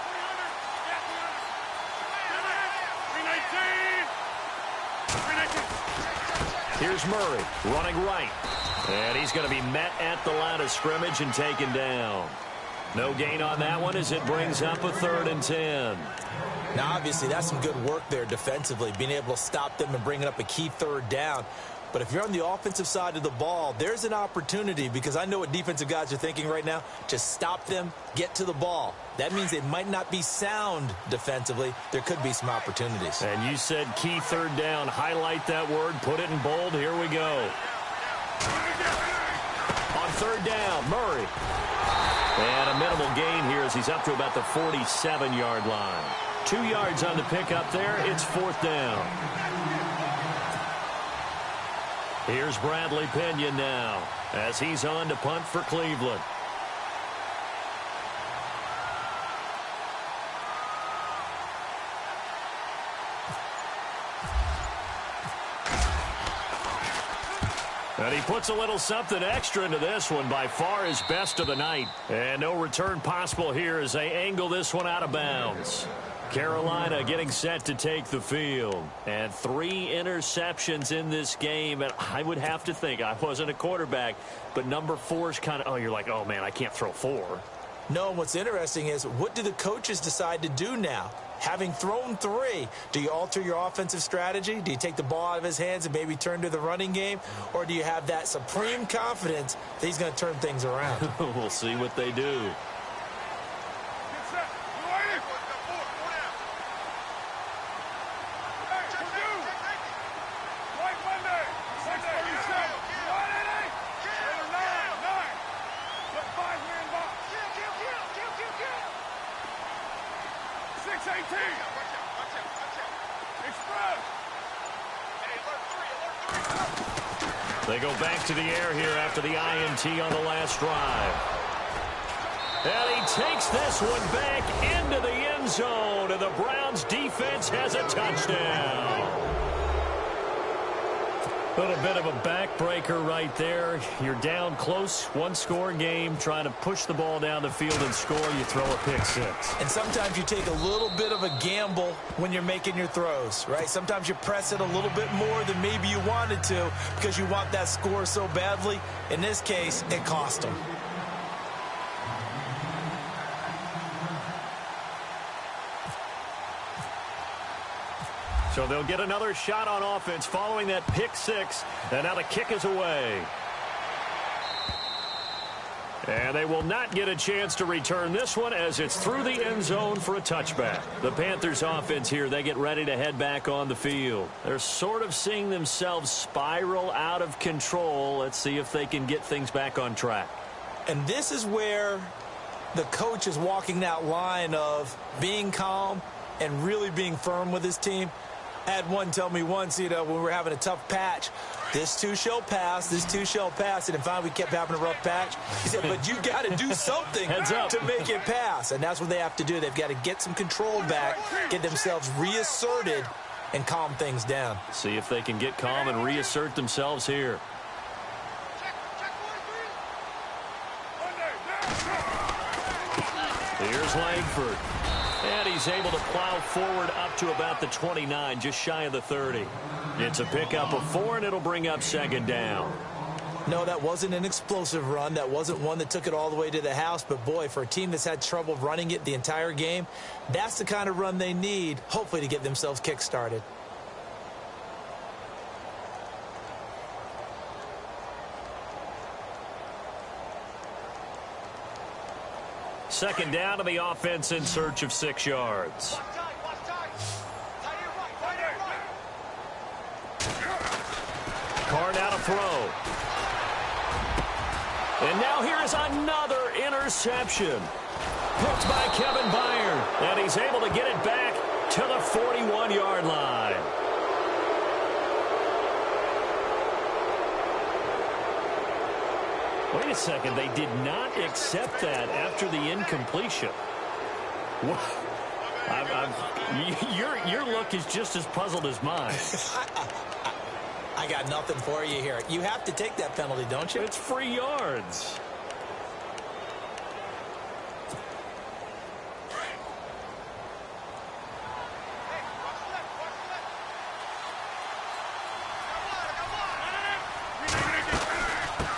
319. Here's Murray running right. And he's going to be met at the line of scrimmage and taken down. No gain on that one as it brings up a 3rd and 10. Now, obviously, that's some good work there defensively, being able to stop them and bringing up a key 3rd down. But if you're on the offensive side of the ball, there's an opportunity, because I know what defensive guys are thinking right now. Just stop them, get to the ball. That means they might not be sound defensively. There could be some opportunities. And you said key 3rd down. Highlight that word. Put it in bold. Here we go. On 3rd down, Murray. And a minimal gain here as he's up to about the 47-yard line. 2 yards on the pickup there. It's 4th down. Here's Bradley Pinion now as he's on to punt for Cleveland. And he puts a little something extra into this one, by far his best of the night. And no return possible here as they angle this one out of bounds. Carolina getting set to take the field. And 3 interceptions in this game. And I would have to think, I wasn't a quarterback, but number 4 is kind of, you're like, oh, man, I can't throw 4. No, what's interesting is, what do the coaches decide to do now? Having thrown 3, do you alter your offensive strategy? Do you take the ball out of his hands and maybe turn to the running game? Or do you have that supreme confidence that he's going to turn things around? We'll see what they do. They go back to the air here after the INT on the last drive. And he takes this one back into the end zone, and the Browns defense has a touchdown. A little bit of a backbreaker right there. You're down close, 1-score game, trying to push the ball down the field and score. You throw a pick 6. And sometimes you take a little bit of a gamble when you're making your throws, right? Sometimes you press it a little bit more than maybe you wanted to because you want that score so badly. In this case, it cost them. So they'll get another shot on offense following that pick six. And now the kick is away. And they will not get a chance to return this one as it's through the end zone for a touchback. The Panthers offense here, they get ready to head back on the field. They're sort of seeing themselves spiral out of control. Let's see if they can get things back on track. And this is where the coach is walking that line of being calm and really being firm with his team. I had one tell me once, when we were having a tough patch, this too shall pass, this too shall pass. And finally we kept having a rough patch. He said, but you got to do something to make it pass. And that's what they have to do. They've got to get some control back, get themselves reasserted, and calm things down. See if they can get calm and reassert themselves here. Here's Langford. And he's able to plow forward up to about the 29, just shy of the 30. It's a pickup of 4, and it'll bring up second down. No, that wasn't an explosive run. That wasn't one that took it all the way to the house. But, boy, for a team that's had trouble running it the entire game, that's the kind of run they need, hopefully, to get themselves kick-started. Second down to the offense in search of 6 yards. Carr now to throw. And now here is another interception. Picked by Kevin Byard. And he's able to get it back to the 41-yard line. Wait a second. They did not accept that after the incompletion. Your look is just as puzzled as mine. I got nothing for you here. You have to take that penalty, don't you? It's free yards.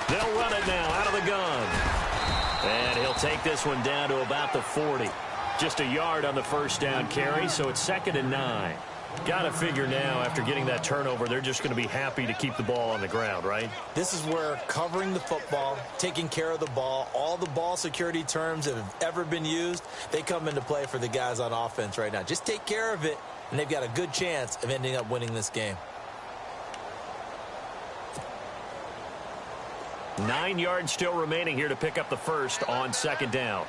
They'll run it now out of the gun. And he'll take this one down to about the 40. Just a yard on the first down carry, so it's 2nd and 9. Got to figure now, after getting that turnover, they're just going to be happy to keep the ball on the ground, right? This is where covering the football, taking care of the ball, all the ball security terms that have ever been used, they come into play for the guys on offense right now. Just take care of it, and they've got a good chance of ending up winning this game. 9 yards still remaining here to pick up the first on second down.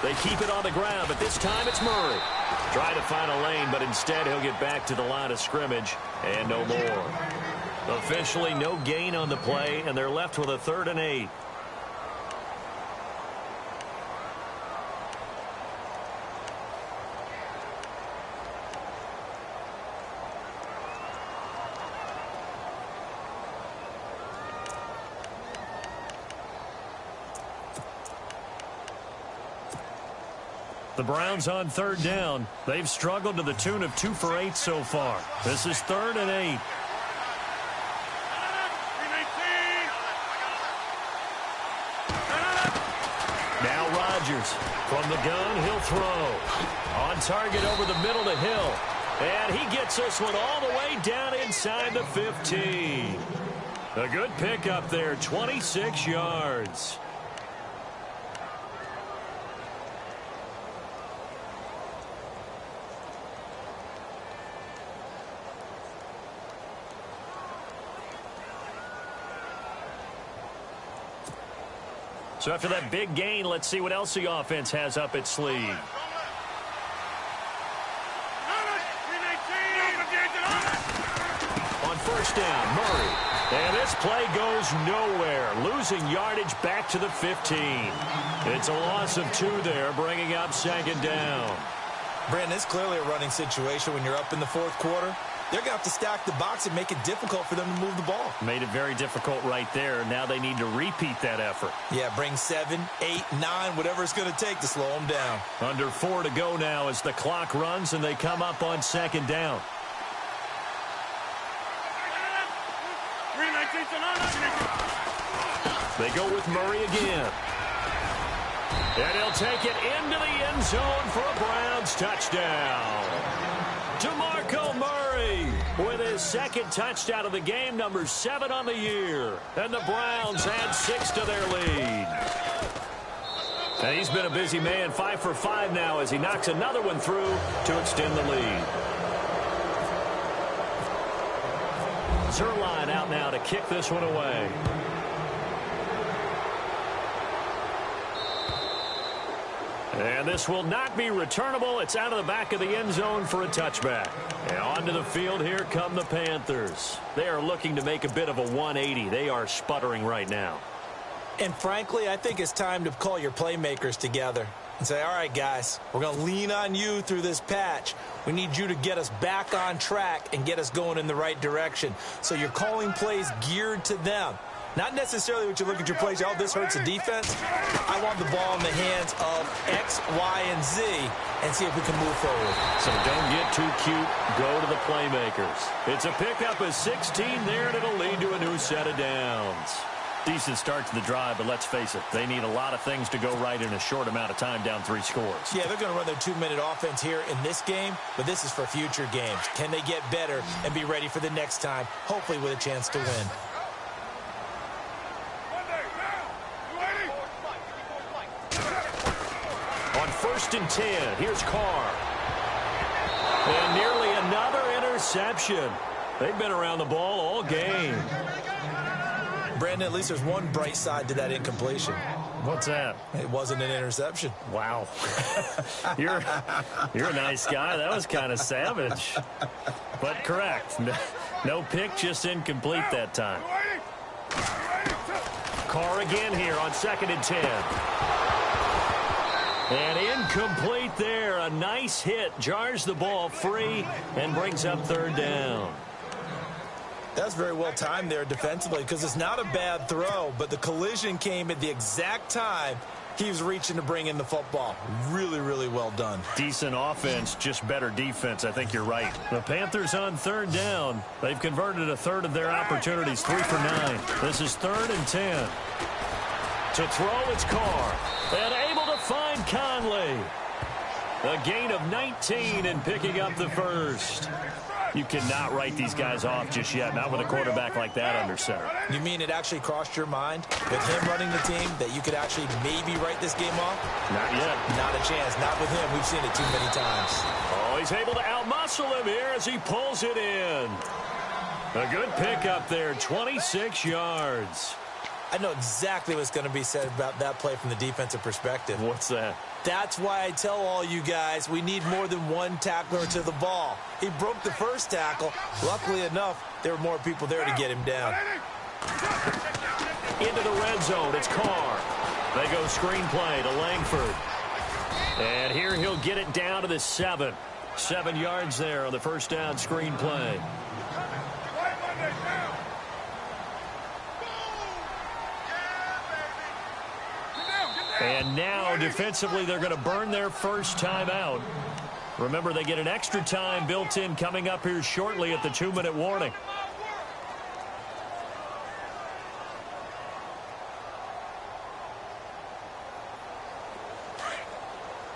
They keep it on the ground, but this time it's Murray. Trying to find a lane, but instead he'll get back to the line of scrimmage and no more. Officially no gain on the play, and they're left with a 3rd and 8. The Browns on 3rd down. They've struggled to the tune of 2 for 8 so far. This is 3rd and 8. Now Rodgers from the gun. He'll throw. On target over the middle to Hill. And he gets this one all the way down inside the 15. A good pickup there, 26 yards. So after that big gain, let's see what else the offense has up its sleeve. On first down, Murray. And this play goes nowhere. Losing yardage back to the 15. It's a loss of 2 there, bringing up second down. Brandon, it's clearly a running situation when you're up in the 4th quarter. They're going to have to stack the box and make it difficult for them to move the ball. Made it very difficult right there. Now they need to repeat that effort. Yeah, bring 7, 8, 9, whatever it's going to take to slow them down. Under 4 to go now as the clock runs and they come up on second down. They go with Murray again. And he'll take it into the end zone for a Browns touchdown. DeMarco Murray with his second touchdown of the game, number 7 on the year. And the Browns add 6 to their lead. And he's been a busy man, 5 for 5 now as he knocks another one through to extend the lead. Zerline out now to kick this one away. And this will not be returnable. It's out of the back of the end zone for a touchback. And onto the field, here come the Panthers. They are looking to make a bit of a 180. They are sputtering right now. And frankly, I think it's time to call your playmakers together and say, all right, guys, we're going to lean on you through this patch. We need you to get us back on track and get us going in the right direction. So you're calling plays geared to them. Not necessarily what you look at your plays, oh, this hurts the defense. I want the ball in the hands of X, Y, and Z and see if we can move forward. So don't get too cute. Go to the playmakers. It's a pickup of 16 there, and it'll lead to a new set of downs. Decent start to the drive, but let's face it, they need a lot of things to go right in a short amount of time, down 3 scores. Yeah, they're going to run their 2-minute offense here in this game, but this is for future games. Can they get better and be ready for the next time, hopefully with a chance to win? On 1st and 10, here's Carr. And nearly another interception. They've been around the ball all game. Brandon, at least there's one bright side to that incompletion. What's that? It wasn't an interception. Wow. You're a nice guy. That was kind of savage. But correct. No pick, just incomplete that time. Carr again here on 2nd and 10. And incomplete there. A nice hit. Jars the ball free and brings up 3rd down. That's very well timed there defensively because it's not a bad throw, but the collision came at the exact time he was reaching to bring in the football. Really, really well done. Decent offense, just better defense. I think you're right. The Panthers on 3rd down. They've converted a third of their opportunities, 3 for 9. This is 3rd and 10. To throw, it's Carr. And able to find Conley. A gain of 19 and picking up the first. You cannot write these guys off just yet, not with a quarterback like that under center. You mean it actually crossed your mind with him running the team that you could actually maybe write this game off? Not yet. Not a chance. Not with him. We've seen it too many times. Oh, he's able to outmuscle him here as he pulls it in. A good pickup there, 26 yards. I know exactly what's going to be said about that play from the defensive perspective. What's that? That's why I tell all you guys we need more than one tackler to the ball. He broke the first tackle. Luckily enough, there were more people there to get him down. Into the red zone, it's Carr. They go screenplay to Langford. And here he'll get it down to the 7. 7 yards there on the first down screenplay. And now, defensively, they're going to burn their first time out. Remember, they get an extra time built in coming up here shortly at the 2-minute warning.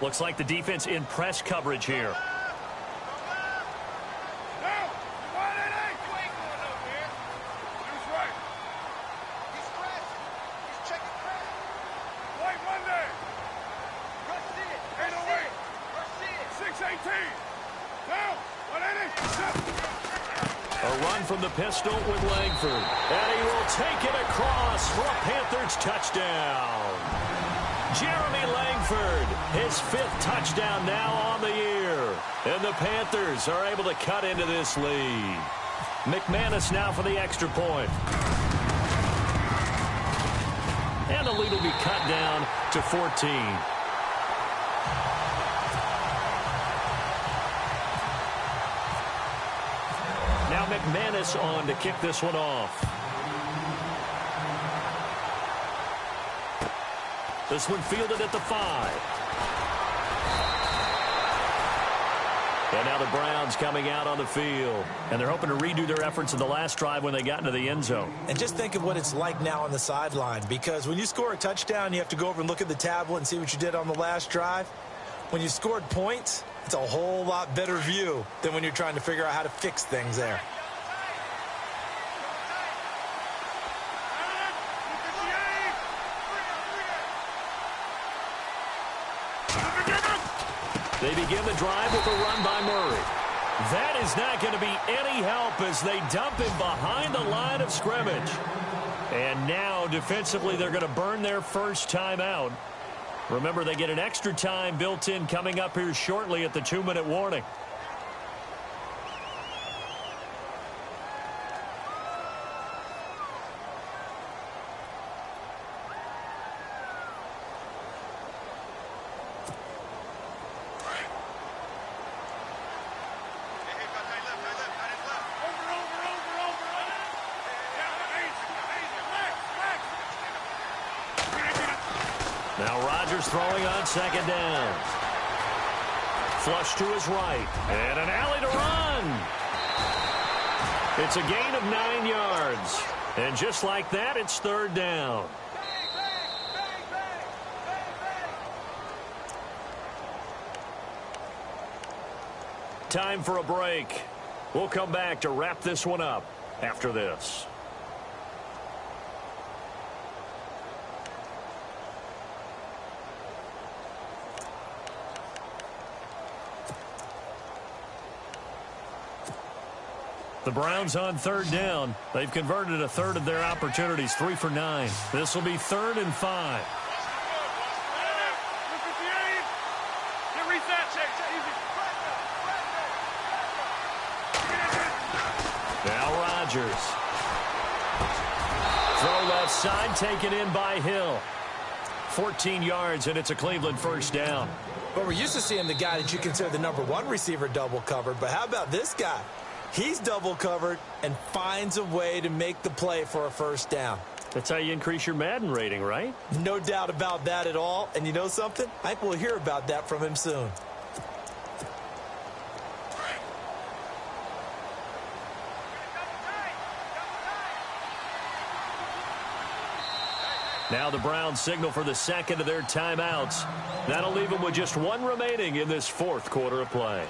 Looks like the defense in press coverage here. From the pistol with Langford. And he will take it across for a Panthers touchdown. Jeremy Langford, his 5th touchdown now on the year. And the Panthers are able to cut into this lead. McManus now for the extra point. And the lead will be cut down to 14. Now McManus on to kick this one off. This one fielded at the 5. And now the Browns coming out on the field. And they're hoping to redo their efforts in the last drive when they got into the end zone. And just think of what it's like now on the sideline, because when you score a touchdown, you have to go over and look at the tablet and see what you did on the last drive. When you scored points, it's a whole lot better view than when you're trying to figure out how to fix things there. They begin the drive with a run by Murray. That is not going to be any help as they dump him behind the line of scrimmage. And now, defensively, they're going to burn their first timeout. Remember, they get an extra time built in coming up here shortly at the 2-minute warning. Now Rodgers throwing on second down. Flush to his right. And an alley to run. It's a gain of 9 yards. And just like that, it's third down. Time for a break. We'll come back to wrap this one up after this. The Browns on third down. They've converted a third of their opportunities, 3 for 9. This will be 3rd and 5. Now Rodgers. Throw left side, taken in by Hill. 14 yards, and it's a Cleveland first down. But we're used to seeing the guy that you consider the #1 receiver double covered. But how about this guy? He's double covered and finds a way to make the play for a first down. That's how you increase your Madden rating, right? No doubt about that at all. And you know something? I think we'll hear about that from him soon. Now the Browns signal for the second of their timeouts. That'll leave them with just 1 remaining in this 4th quarter of play.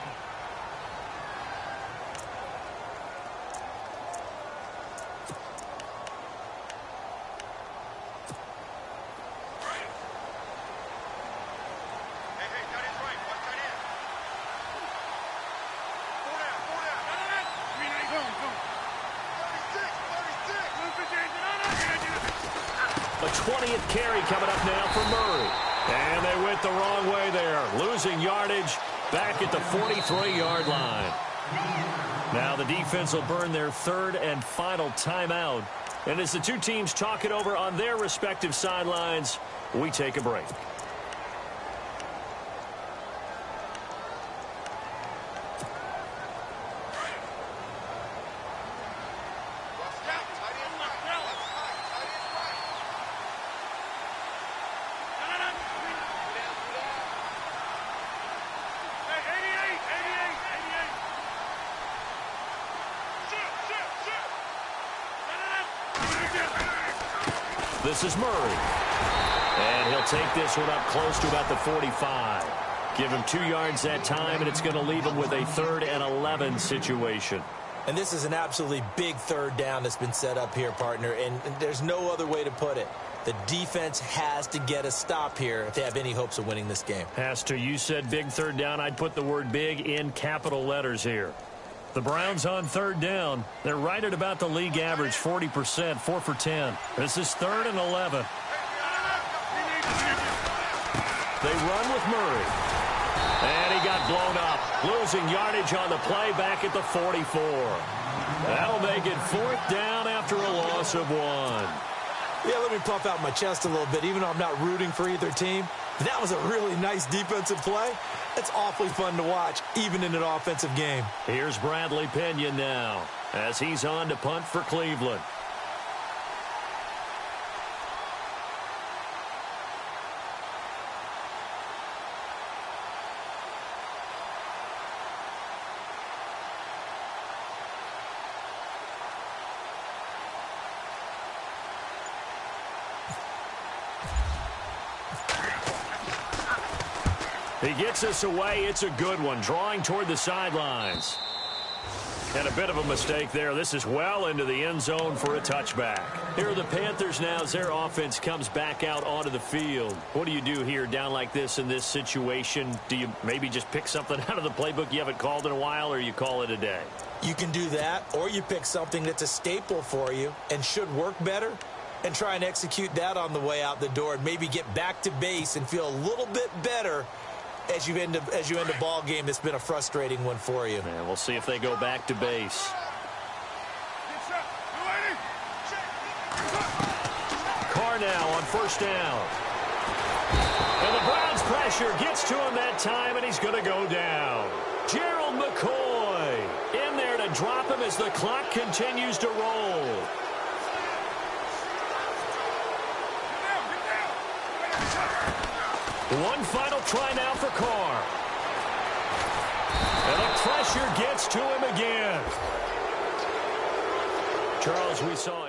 A 20th carry coming up now for Murray. And they went the wrong way there. Losing yardage back at the 43-yard line. Now the defense will burn their 3rd and final timeout. And as the two teams talk it over on their respective sidelines, we take a break. This is Murray. And he'll take this one up close to about the 45. Give him 2 yards that time, and it's going to leave him with a 3rd and 11 situation. And this is an absolutely big third down that's been set up here, partner, and there's no other way to put it. The defense has to get a stop here if they have any hopes of winning this game. Has to. You said big third down. I'd put the word big in capital letters here. The Browns on third down. They're right at about the league average, 40%, 4 for 10. This is 3rd and 11. They run with Murray. And he got blown up. Losing yardage on the play back at the 44. That'll make it 4th down after a loss of 1. Yeah, let me puff out my chest a little bit, even though I'm not rooting for either team. That was a really nice defensive play. It's awfully fun to watch, even in an offensive game. Here's Bradley Pinion now, as he's on to punt for Cleveland. He gets us away. It's a good one, drawing toward the sidelines. And a bit of a mistake there. This is well into the end zone for a touchback. Here are the Panthers now as their offense comes back out onto the field. What do you do here down like this in this situation? Do you maybe just pick something out of the playbook you haven't called in a while, or you call it a day? You can do that, or you pick something that's a staple for you and should work better and try and execute that on the way out the door and maybe get back to base and feel a little bit better as you end a ball game that's been a frustrating one for you. And we'll see if they go back to base. Carr now on first down. And the Browns' pressure gets to him that time, and he's going to go down. Gerald McCoy in there to drop him as the clock continues to roll. One final try now for Carr. And the pressure gets to him again. Charles, we saw